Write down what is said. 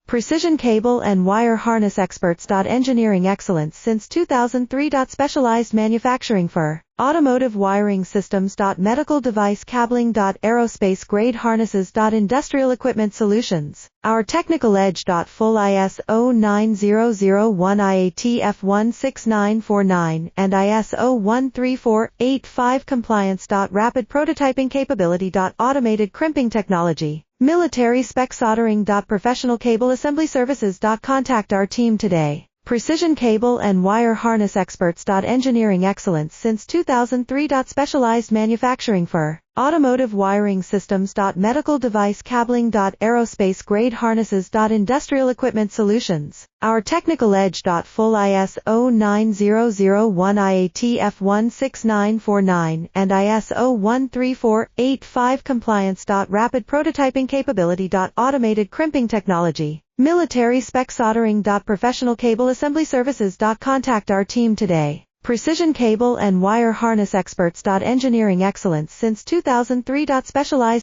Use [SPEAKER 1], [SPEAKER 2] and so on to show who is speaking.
[SPEAKER 1] Precision cable and wire harness experts. Engineering excellence since 2003. Specialized manufacturing for automotive wiring systems. Medical device cabling. Aerospace grade harnesses. Industrial equipment solutions. Our technical edge. Full ISO 9001 IATF 16949 and ISO 13485 compliance. Rapid prototyping capability. Automated crimping technology. Military spec soldering. Professional cable assembly services. Contact our team today. Precision cable and wire harness experts. Engineering excellence since 2003. Specialized manufacturing for automotive wiring systems. Medical device cabling. Aerospace grade harnesses. Industrial equipment solutions. Our technical edge. Full ISO 9001 IATF 16949 and ISO 13485 compliance. Rapid prototyping capability. Automated crimping technology. Military spec soldering. Professional cable assembly services. Contact our team today. Precision cable and wire harness experts. Engineering excellence since 2003. Specialized